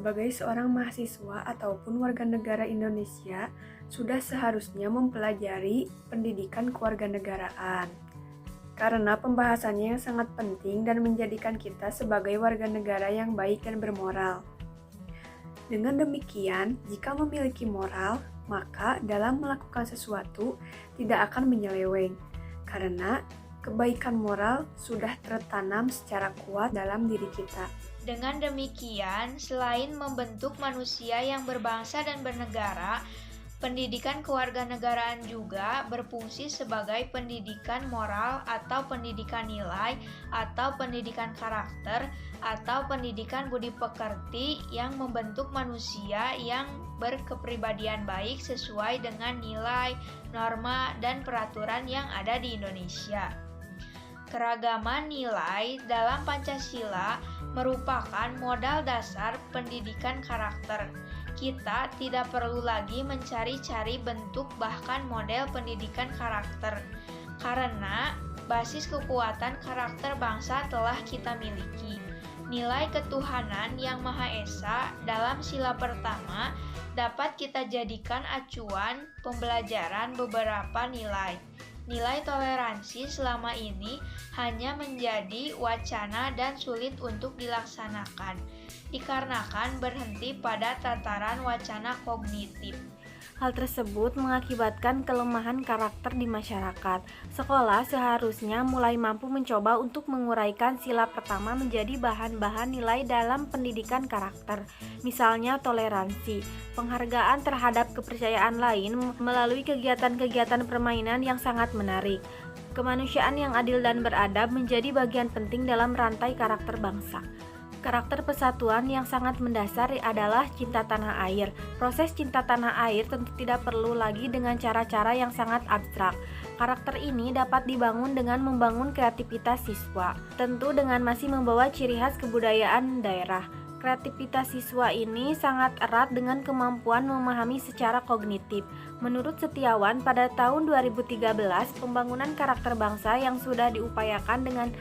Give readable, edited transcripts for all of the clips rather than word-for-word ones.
Sebagai seorang mahasiswa ataupun warga negara Indonesia, sudah seharusnya mempelajari pendidikan kewarganegaraan. Karena pembahasannya yang sangat penting dan menjadikan kita sebagai warga negara yang baik dan bermoral. Dengan demikian, jika memiliki moral, maka dalam melakukan sesuatu tidak akan menyeleweng. Karena kebaikan moral sudah tertanam secara kuat dalam diri kita. Dengan demikian, selain membentuk manusia yang berbangsa dan bernegara, pendidikan kewarganegaraan juga berfungsi sebagai pendidikan moral atau pendidikan nilai atau pendidikan karakter atau pendidikan budi pekerti yang membentuk manusia yang berkepribadian baik sesuai dengan nilai, norma, dan peraturan yang ada di Indonesia. Keragaman nilai dalam Pancasila merupakan modal dasar pendidikan karakter. Kita tidak perlu lagi mencari-cari bentuk bahkan model pendidikan karakter, karena basis kekuatan karakter bangsa telah kita miliki. Nilai ketuhanan yang Maha Esa dalam sila pertama dapat kita jadikan acuan pembelajaran beberapa nilai. Nilai toleransi selama ini hanya menjadi wacana dan sulit untuk dilaksanakan, dikarenakan berhenti pada tataran wacana kognitif. Hal tersebut mengakibatkan kelemahan karakter di masyarakat. Sekolah seharusnya mulai mampu mencoba untuk menguraikan sila pertama menjadi bahan-bahan nilai dalam pendidikan karakter. Misalnya toleransi, penghargaan terhadap kepercayaan lain melalui kegiatan-kegiatan permainan yang sangat menarik. Kemanusiaan yang adil dan beradab menjadi bagian penting dalam rantai karakter bangsa. Karakter persatuan yang sangat mendasar adalah cinta tanah air. Proses cinta tanah air tentu tidak perlu lagi dengan cara-cara yang sangat abstrak. Karakter ini dapat dibangun dengan membangun kreativitas siswa, tentu dengan masih membawa ciri khas kebudayaan daerah. Kreativitas siswa ini sangat erat dengan kemampuan memahami secara kognitif. Menurut Setiawan, pada tahun 2013, pembangunan karakter bangsa yang sudah diupayakan dengan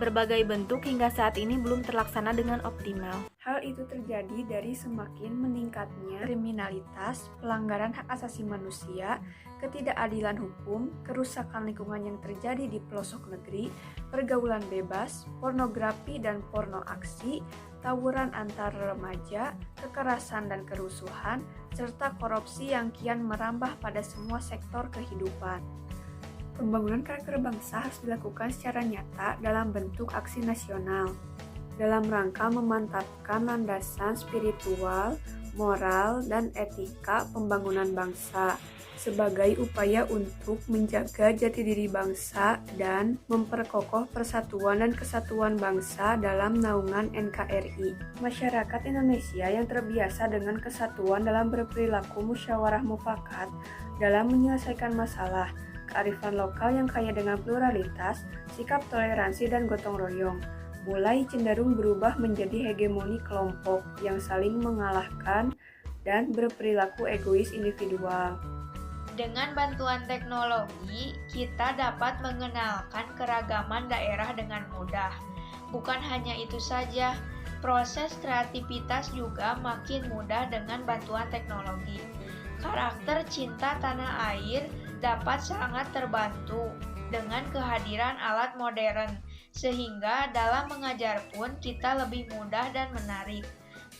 berbagai bentuk hingga saat ini belum terlaksana dengan optimal. Hal itu terjadi dari semakin meningkatnya kriminalitas, pelanggaran hak asasi manusia, ketidakadilan hukum, kerusakan lingkungan yang terjadi di pelosok negeri, pergaulan bebas, pornografi dan porno aksi, tawuran antar remaja, kekerasan dan kerusuhan, serta korupsi yang kian merambah pada semua sektor kehidupan. Pembangunan karakter bangsa harus dilakukan secara nyata dalam bentuk aksi nasional, dalam rangka memantapkan landasan spiritual, moral, dan etika pembangunan bangsa, sebagai upaya untuk menjaga jati diri bangsa dan memperkokoh persatuan dan kesatuan bangsa dalam naungan NKRI. Masyarakat Indonesia yang terbiasa dengan kesatuan dalam berperilaku musyawarah mufakat dalam menyelesaikan masalah, kearifan lokal yang kaya dengan pluralitas, sikap toleransi dan gotong royong, mulai cenderung berubah menjadi hegemoni kelompok yang saling mengalahkan dan berperilaku egois individual. Dengan bantuan teknologi, kita dapat mengenalkan keragaman daerah dengan mudah. Bukan hanya itu saja, proses kreativitas juga makin mudah dengan bantuan teknologi. Karakter cinta tanah air dapat sangat terbantu dengan kehadiran alat modern, sehingga dalam mengajar pun kita lebih mudah dan menarik.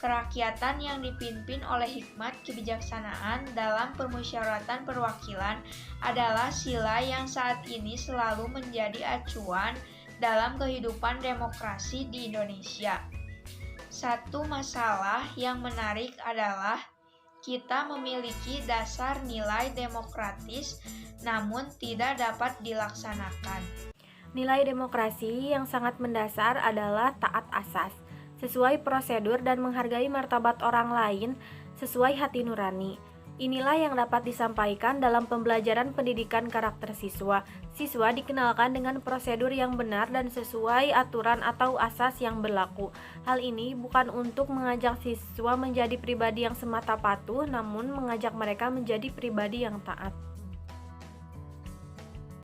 Kerakyatan yang dipimpin oleh hikmat kebijaksanaan dalam permusyawaratan perwakilan adalah sila yang saat ini selalu menjadi acuan dalam kehidupan demokrasi di Indonesia. Satu masalah yang menarik adalah kita memiliki dasar nilai demokratis, namun tidak dapat dilaksanakan. Nilai demokrasi yang sangat mendasar adalah taat asas, sesuai prosedur dan menghargai martabat orang lain sesuai hati nurani. Inilah yang dapat disampaikan dalam pembelajaran pendidikan karakter siswa. Siswa dikenalkan dengan prosedur yang benar dan sesuai aturan atau asas yang berlaku. Hal ini bukan untuk mengajak siswa menjadi pribadi yang semata patuh, namun mengajak mereka menjadi pribadi yang taat.